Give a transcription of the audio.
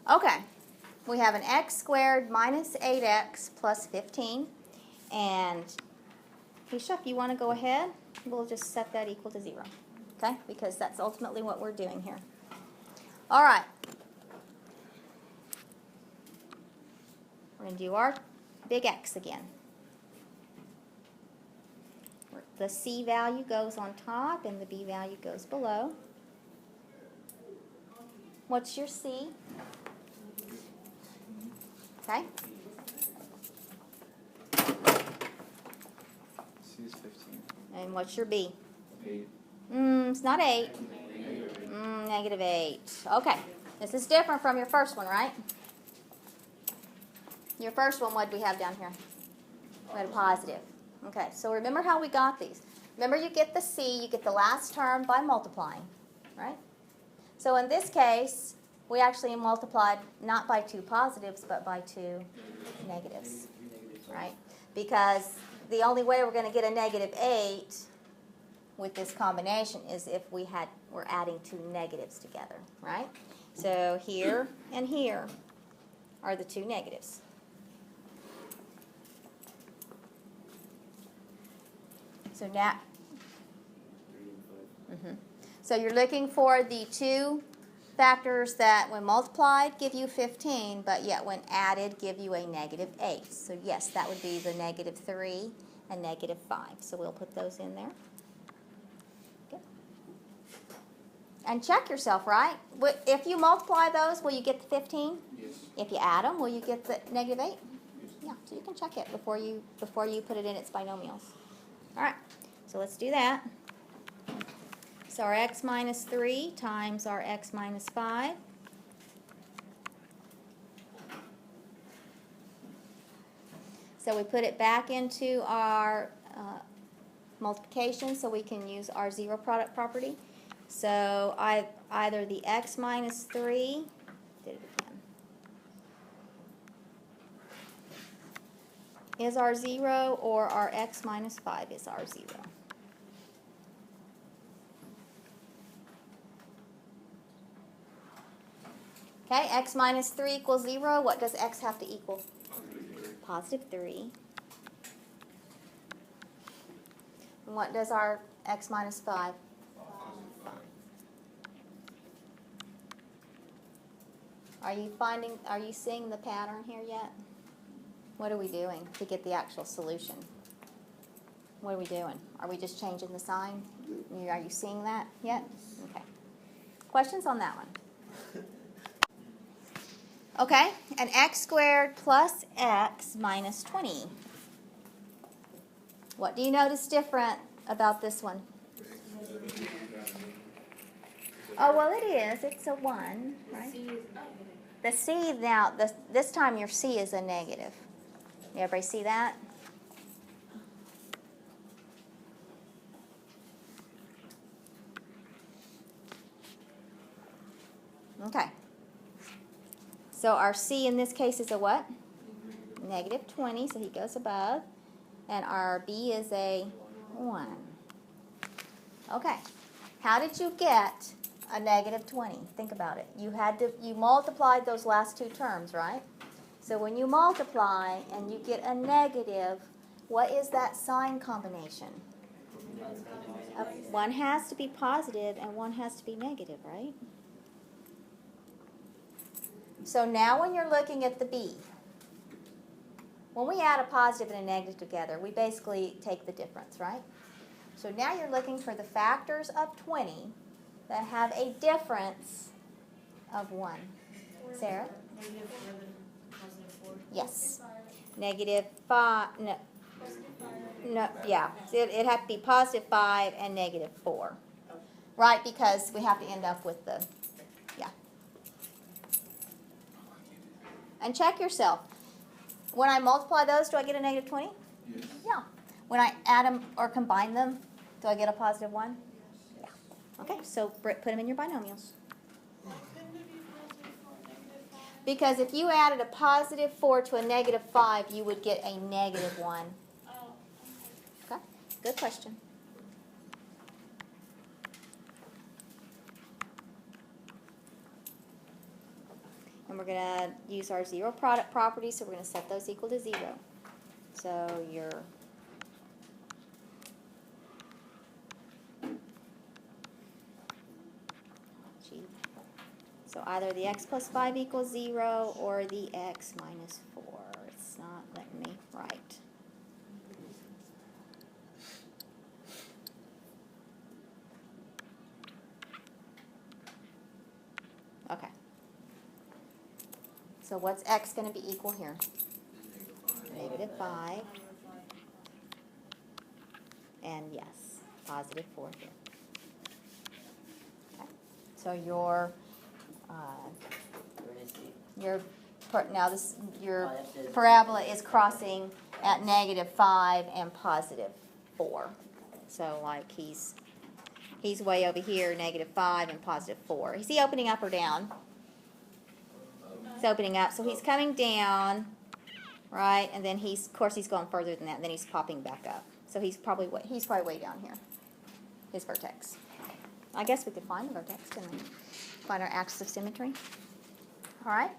Okay, we have an x squared minus 8x plus 15. And Keisha, if you want to go ahead, we'll just set that equal to 0. Okay, because that's ultimately what we're doing here. All right. We're going to do our big X again. The C value goes on top and the B value goes below. What's your C? Okay. C is 15. And what's your B? 8. It's not 8. Negative 8. Okay. This is different from your first one, right? Your first one, what did we have down here? We had a positive. Okay, so remember how we got these. Remember, you get the C, you get the last term by multiplying, right? So in this case, we actually multiplied not by 2 positives, but by 2 negatives, right? Because the only way we're going to get a negative 8 with this combination is if we're adding 2 negatives together, right? So here and here are the 2 negatives. So now, so you're looking for the 2 factors that when multiplied give you 15, but yet when added give you a negative 8. So yes, that would be the negative 3 and negative 5. So we'll put those in there. Okay. And check yourself, right? If you multiply those, will you get the 15? Yes. If you add them, will you get the negative 8? Yes. Yeah, so you can check it before you put it in its binomials. All right, so let's do that. So our x minus 3 times our x minus 5. So we put it back into our multiplication so we can use our zero product property. So either the x minus 3, did it again, is our 0, or our x minus 5 is our 0. Okay, x minus 3 equals 0. What does x have to equal? Positive 3. And what does our x minus 5? Are you seeing the pattern here yet? What are we doing to get the actual solution? What are we doing? Are we just changing the sign? Are you seeing that yet? Okay. Questions on that one? Okay, an x squared plus x minus 20. What do you notice different about this one? Oh, well, it is. It's a 1, right? The C now, this time your C is a negative. Everybody see that? Okay. So our C in this case is a what? Negative 20, so he goes above. And our B is a 1. Okay. How did you get a negative 20? Think about it. You multiplied those last 2 terms, right? So when you multiply and you get a negative, what is that sign combination? One has to be positive and one has to be negative, right? So now when you're looking at the B, when we add a positive and a negative together, we basically take the difference, right? So now you're looking for the factors of 20 that have a difference of 1. Sarah? Negative 4, then positive 4. Yes. Negative 5, no, yeah. It'd have to be positive 5 and negative 4. Right, because we have to end up with the, yeah. And check yourself. When I multiply those, do I get a negative 20? Yes. Yeah. When I add them or combine them, do I get a positive 1? Yeah. Okay, so put them in your binomials. Because if you added a positive 4 to a negative 5, you would get a negative 1. Okay, good question. And we're going to use our zero product property, so we're going to set those equal to 0. So your so either the x plus 5 equals 0 or the x minus 4. It's not letting me write. Okay. So what's x going to be equal here? Negative 5. And yes, positive 4 here. Okay. So your parabola is crossing at negative 5 and positive 4. So like he's way over here, negative 5 and positive 4. Is he opening up or down? He's opening up, so he's coming down, right? And then of course he's going further than that, and then he's popping back up. So he's probably way down here, his vertex. I guess we could find the vertex, couldn't we? Find our axis of symmetry. All right.